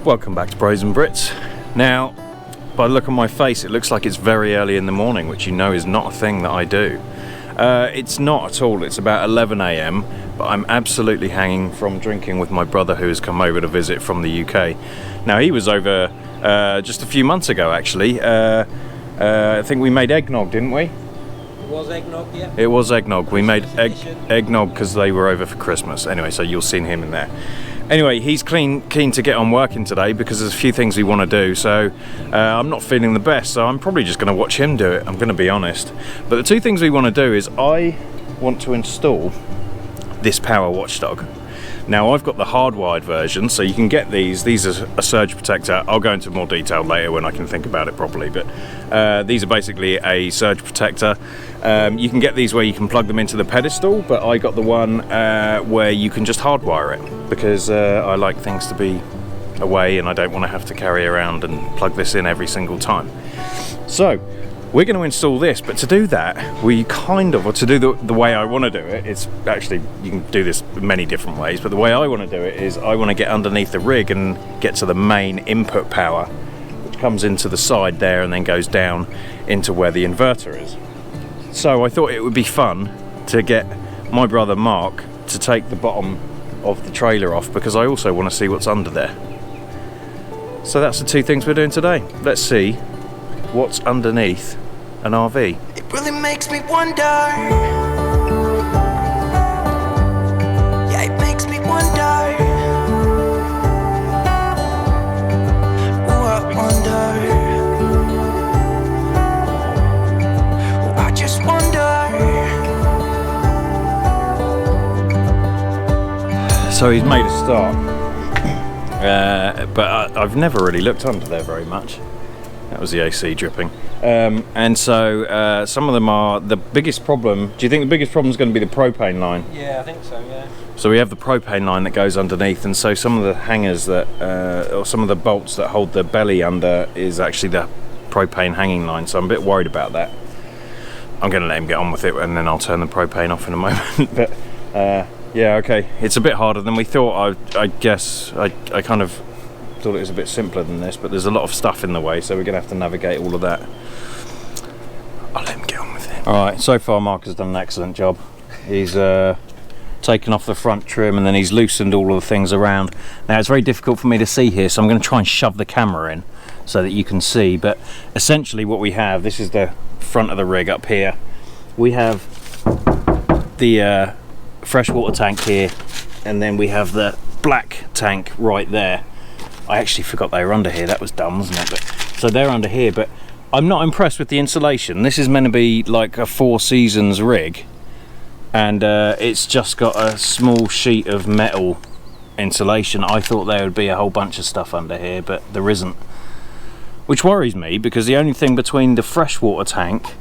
Welcome back to Brazen Brits. Now, by the look on my face, it looks like it's very early in the morning, which you know is not a thing that I do. It's not at all. It's about 11 AM, but I'm absolutely hanging from drinking with my brother who has come over to visit from the UK. Now, he was over just a few months ago, actually. I think we made eggnog, didn't we? It was eggnog, yeah. It was eggnog. We made eggnog because they were over for Christmas. Anyway, so you'll see him in there. Anyway, he's keen to get on working today because there's a few things we want to do, so I'm not feeling the best, so I'm probably just going to watch him do it, I'm going to be honest. But the two things we want to do is I want to install this Power Watch Dog. Now, I've got the hardwired version, so you can get these. These are a surge protector. I'll go into more detail later when I can think about it properly, but these are basically a surge protector. You can get these where you can plug them into the pedestal, but I got the one where you can just hardwire it because I like things to be away and I don't want to have to carry around and plug this in every single time. So we're going to install this, but to do that, or to do the way I want to do it, it's actually, you can do this many different ways, but the way I want to do it is I want to get underneath the rig and get to the main input power, which comes into the side there and then goes down into where the inverter is. So I thought it would be fun to get my brother Mark to take the bottom of the trailer off because I also want to see what's under there. So that's the two things we're doing today. Let's see what's underneath an RV. It really makes me wonder. Yeah, it makes me wonder. Oh, I wonder. Oh, I just wonder. So he's made a start, but I've never really looked under there very much. That was the AC dripping. And so some of them are the biggest problem. Do you think the biggest problem is going to be the propane line? Yeah, I think so, yeah. So we have the propane line that goes underneath, and so some of the hangers that, or some of the bolts that hold the belly under is actually the propane hanging line, so I'm a bit worried about that. I'm going to let him get on with it and then I'll turn the propane off in a moment. But yeah, okay, it's a bit harder than we thought. I guess I kind of thought it was a bit simpler than this, but there's a lot of stuff in the way, so we're going to have to navigate all of that. I'll let him get on with it. Alright, so far Mark has done an excellent job. He's taken off the front trim and then he's loosened all of the things around. Now it's very difficult for me to see here, so I'm going to try and shove the camera in so that you can see, but essentially what we have, this is the front of the rig up here. We have the freshwater tank here, and then we have the black tank right there. I actually forgot they were under here. That was dumb, wasn't it? But, so they're under here, but I'm not impressed with the insulation. This is meant to be like a 4 seasons rig, and it's just got a small sheet of metal insulation. I thought there would be a whole bunch of stuff under here, but there isn't, which worries me because the only thing between the freshwater tank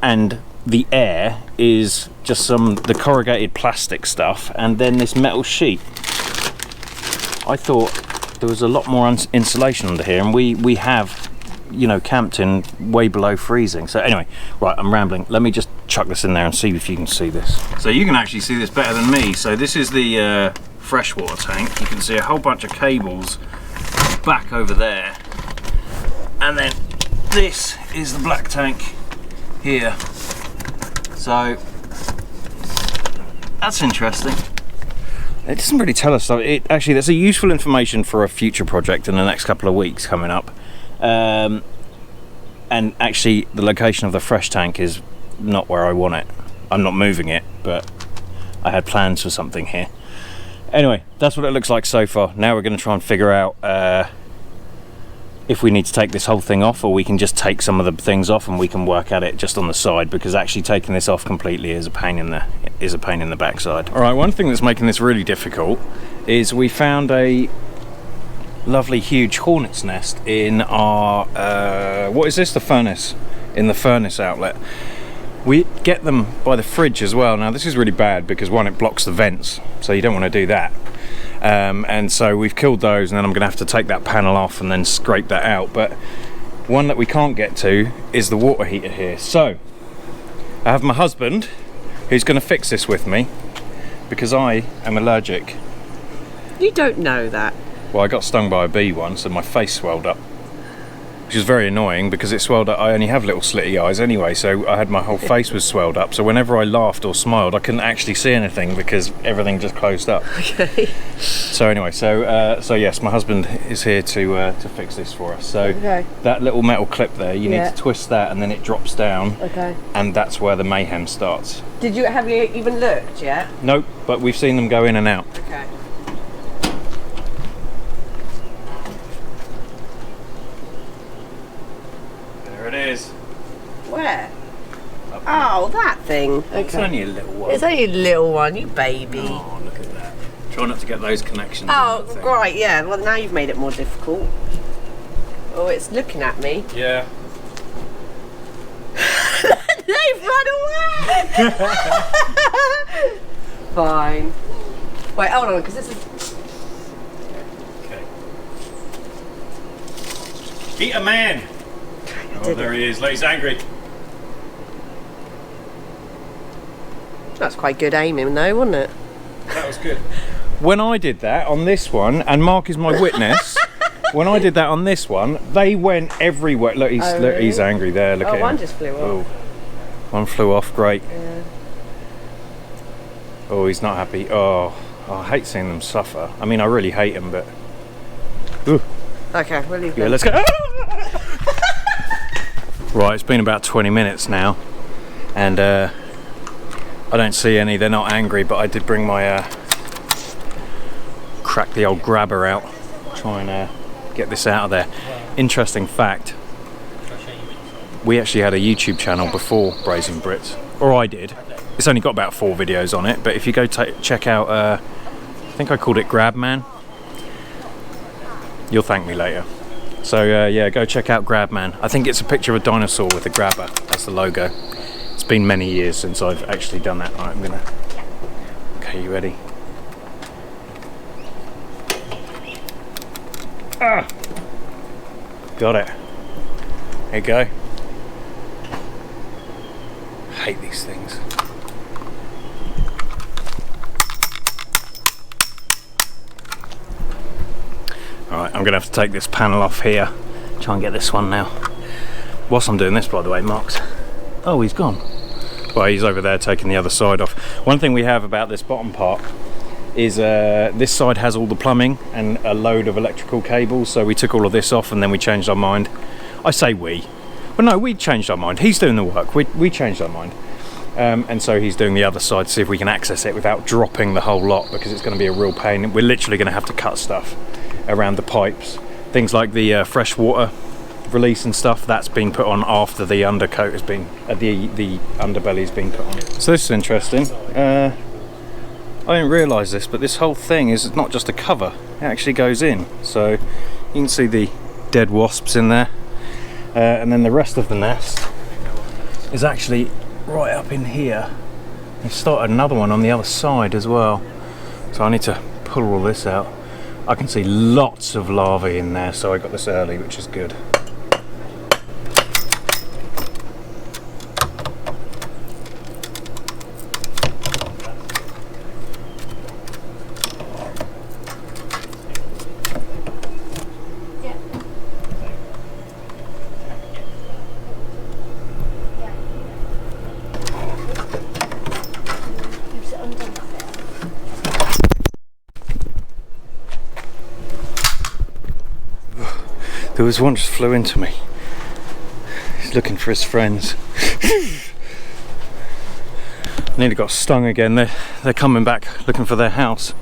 and the air is just the corrugated plastic stuff and then this metal sheet. I thought there was a lot more insulation under here, and we have, you know, camped in way below freezing. So anyway, right, I'm rambling. Let me just chuck this in there and see if you can see this. So you can actually see this better than me. So this is the freshwater tank. You can see a whole bunch of cables back over there, and then this is the black tank here. So that's interesting. It doesn't really tell us stuff. Actually, that's a useful information for a future project in the next couple of weeks coming up. And actually, the location of the fresh tank is not where I want it. I'm not moving it, but I had plans for something here. Anyway, that's what it looks like so far. Now we're going to try and figure out if we need to take this whole thing off, or we can just take some of the things off and we can work at it just on the side, because actually taking this off completely is a pain in the backside. All right, one thing that's making this really difficult is we found a lovely huge hornet's nest in our what is this, the furnace, in the furnace outlet. We get them by the fridge as well. Now this is really bad because one, it blocks the vents, so you don't want to do that. And so we've killed those, and then I'm going to have to take that panel off and then scrape that out. But one that we can't get to is the water heater here. So I have my husband who's going to fix this with me because I am allergic. You don't know that. Well, I got stung by a bee once and my face swelled up, which is very annoying because it swelled up. I only have little slitty eyes anyway, so I had my whole face was swelled up. So whenever I laughed or smiled, I couldn't actually see anything because everything just closed up. Okay. So anyway, so yes, my husband is here to fix this for us. So Okay. that little metal clip there, you Yeah. need to twist that, and then it drops down, Okay. and that's where the mayhem starts. Have you even looked yet? Nope, but we've seen them go in and out. Okay. There it is. Where? Oh, that thing. It's Okay. only a little one. It's only a little one, you baby. Oh, look at that. Try not to get those connections. Oh, in that thing. right, yeah. Well, now you've made it more difficult. Oh, it's looking at me. Yeah. They've run away! Fine. Wait, hold on, because this is... Okay. Eat a man! Oh, there he is. Look, he's angry. That's quite good aiming though, wasn't it? That was good. When I did that on this one, and Mark is my witness, when I did that on this one, they went everywhere. Look, he's, Oh, look, really? he's angry there. Look Oh, at one him. just flew off. Oh, one flew off. Great. Yeah. Oh, he's not happy. Oh, I hate seeing them suffer. I mean, I really hate them, but. Ooh. Okay, we'll leave Yeah, them. let's go. Right, it's been about 20 minutes now, and I don't see any. They're not angry, but I did bring my crack the old grabber out, try and get this out of there. Interesting fact, we actually had a YouTube channel before Brazen Brits, or I did. It's only got about 4 videos on it, but if you go check out, I think I called it Grab Man. You'll thank me later. So yeah, go check out Grab Man. I think it's a picture of a dinosaur with a grabber. That's the logo. It's been many years since I've actually done that. Right, I'm gonna. Okay, you ready? Ah! Got it. There you go. Hate these things. Alright, I'm going to have to take this panel off here. Try and get this one now. Whilst I'm doing this, by the way, Mark's... Oh, he's gone. Well, he's over there taking the other side off. One thing we have about this bottom part is this side has all the plumbing and a load of electrical cables, so we took all of this off and then we changed our mind. I say we. Well, no, we changed our mind. He's doing the work. We changed our mind. And so he's doing the other side to see if we can access it without dropping the whole lot, because it's going to be a real pain. We're literally going to have to cut stuff around the pipes. Things like the fresh water release and stuff, that's been put on after the undercoat has been, the underbelly's been put on. So this is interesting. I didn't realise this, but this whole thing is not just a cover, it actually goes in. So you can see the dead wasps in there. And then the rest of the nest is actually right up in here. They've started another one on the other side as well. So I need to pull all this out. I can see lots of larvae in there, so I got this early, which is good. There was one just flew into me. He's looking for his friends. Nearly got stung again. They're coming back looking for their house.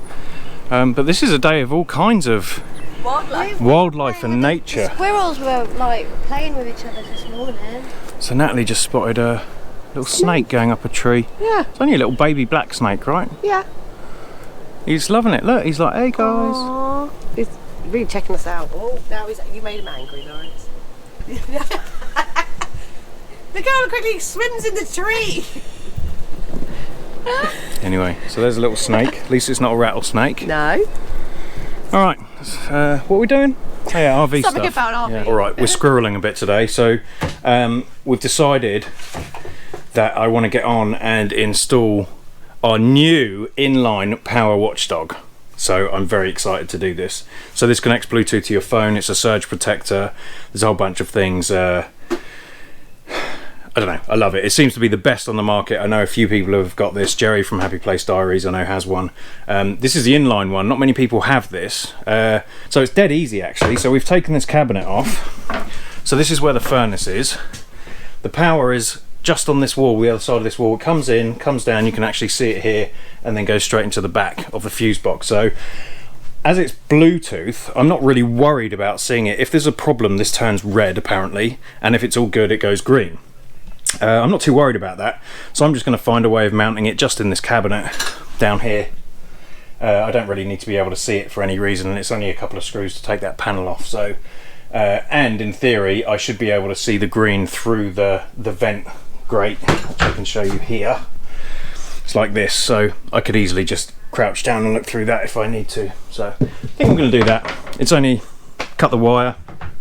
But this is a day of all kinds of wildlife and nature. The squirrels were like playing with each other this morning. So Natalie just spotted a little snake going up a tree. Yeah. It's only a little baby black snake, right? Yeah. He's loving it. Look, he's like, hey guys. Aww. He's really checking us out. Oh, now you made him angry, Lawrence. Look how quickly he swims in the tree. Anyway, so there's a little snake. At least it's not a rattlesnake. No. All right, what are we doing? Oh, yeah, RV Something stuff. about RV. Yeah. All right, we're squirreling a bit today, so we've decided that I want to get on and install our new inline power watchdog. So I'm very excited to do this. So this connects Bluetooth to your phone. It's a surge protector. There's a whole bunch of things. I don't know, I love it. It seems to be the best on the market. I know a few people who have got this. Jerry from Happy Place Diaries I know has one. This is the inline one. Not many people have this. So it's dead easy actually. So we've taken this cabinet off. So this is where the furnace is. The power is just on this wall, the other side of this wall. It comes in, comes down, you can actually see it here, and then goes straight into the back of the fuse box. So as it's Bluetooth, I'm not really worried about seeing it. If there's a problem, this turns red apparently, and if it's all good, it goes green. I'm not too worried about that, so I'm just going to find a way of mounting it just in this cabinet down here. I don't really need to be able to see it for any reason, and it's only a couple of screws to take that panel off. So, and in theory, I should be able to see the green through the vent grate, which I can show you here. It's like this, so I could easily just crouch down and look through that if I need to. So I think I'm going to do that. It's only cut the wire,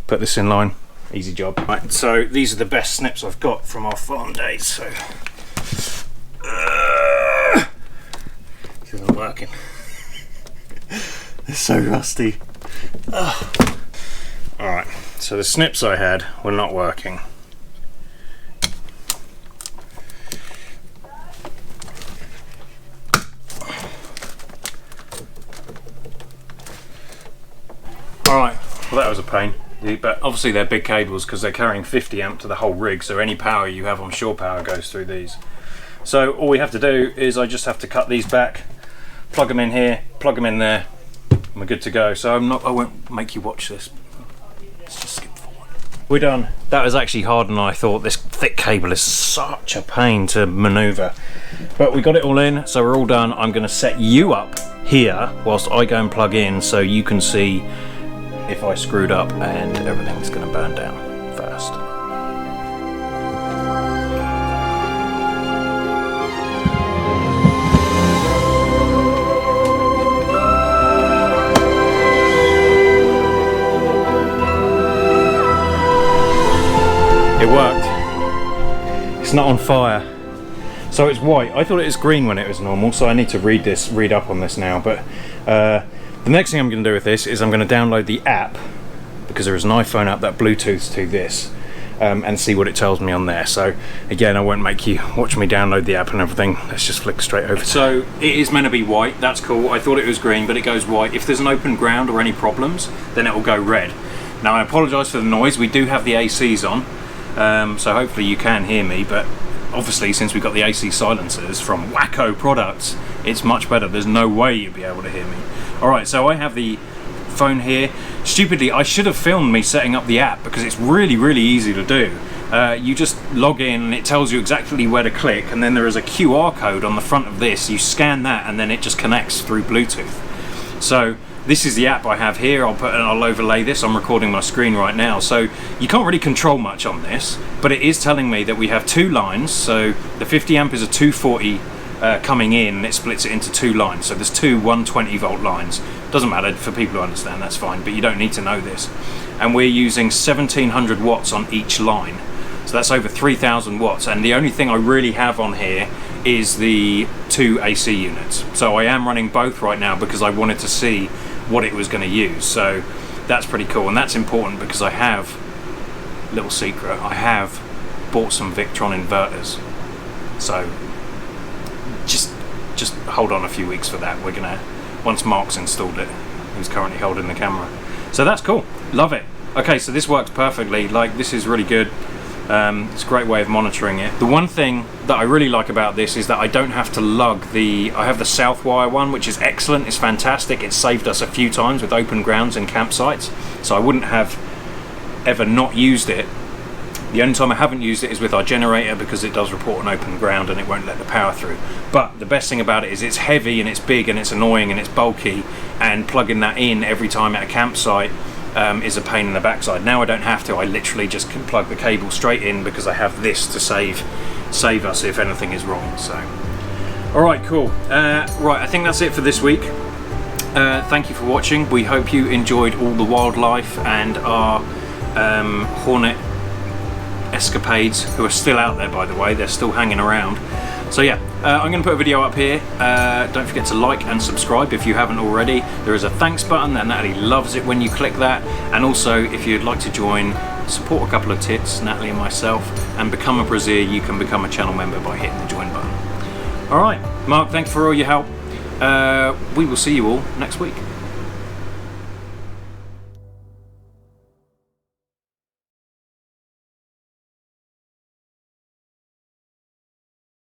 put this in line. Easy job. Right, so these are the best snips I've got from our farm days. So this isn't working. It's so rusty. Alright, so the snips I had were not working. Alright, well that was a pain. But obviously they're big cables because they're carrying 50 amp to the whole rig, so any power you have on shore power goes through these. So all we have to do is I just have to cut these back, plug them in here, plug them in there, and we're good to go. So I won't make you watch this. Let's just skip forward. We're done. That was actually harder than I thought. This thick cable is such a pain to maneuver. But we got it all in, so we're all done. I'm going to set you up here whilst I go and plug in so you can see if I screwed up and everything's going to burn down first. It worked. It's not on fire. So it's white. I thought it was green when it was normal, so I need to read up on this now. But the next thing I'm going to do with this is I'm going to download the app, because there is an iPhone app that Bluetooths to this, and see what it tells me on there. So again, I won't make you watch me download the app and everything. Let's just flick straight over. So it is meant to be white. That's cool. I thought it was green, but it goes white. If there's an open ground or any problems, then it will go red. Now I apologise for the noise. We do have the ACs on, so hopefully you can hear me, but obviously since we've got the AC silencers from Wacko Products, it's much better. There's no way you'd be able to hear me. Alright, so I have the phone here. Stupidly, I should have filmed me setting up the app because it's really, really easy to do. You just log in and it tells you exactly where to click, and then there is a QR code on the front of this. You scan that and then it just connects through Bluetooth. So this is the app I have here. I'll overlay this. I'm recording my screen right now, so you can't really control much on this, but it is telling me that we have two lines. So the 50 amp is a 240 coming in, and it splits it into two lines. So there's two 120 volt lines. Doesn't matter for people who understand, that's fine, but you don't need to know this. And we're using 1700 watts on each line. So that's over 3000 watts. And the only thing I really have on here is the two AC units. So I am running both right now because I wanted to see what it was going to use. So that's pretty cool. And that's important because I have, little secret, I have bought some Victron inverters. So just hold on a few weeks for that. We're gonna, once Mark's installed it, who's currently holding the camera. So that's cool, love it. Okay, so this works perfectly. Like, this is really good. It's a great way of monitoring it. The one thing that I really like about this is that I don't have to lug I have the Southwire one, which is excellent. It's fantastic. It's saved us a few times with open grounds and campsites, so I wouldn't have ever not used it. The only time I haven't used it is with our generator, because it does report an open ground and it won't let the power through. But the best thing about it is it's heavy and it's big and it's annoying and it's bulky, and plugging that in every time at a campsite is a pain in the backside. Now I don't have to. I literally just can plug the cable straight in because I have this to save us if anything is wrong. So, all right, cool. Right, I think that's it for this week. Thank you for watching. We hope you enjoyed all the wildlife and our Hornet escapades, who are still out there, by the way. They're still hanging around. So yeah, I'm going to put a video up here. Don't forget to like and subscribe if you haven't already. There is a thanks button and Natalie loves it when you click that. And also, if you'd like to join, support a couple of tits, Natalie and myself, and become a Braziere, you can become a channel member by hitting the join button. Alright, Mark, thanks for all your help. We will see you all next week.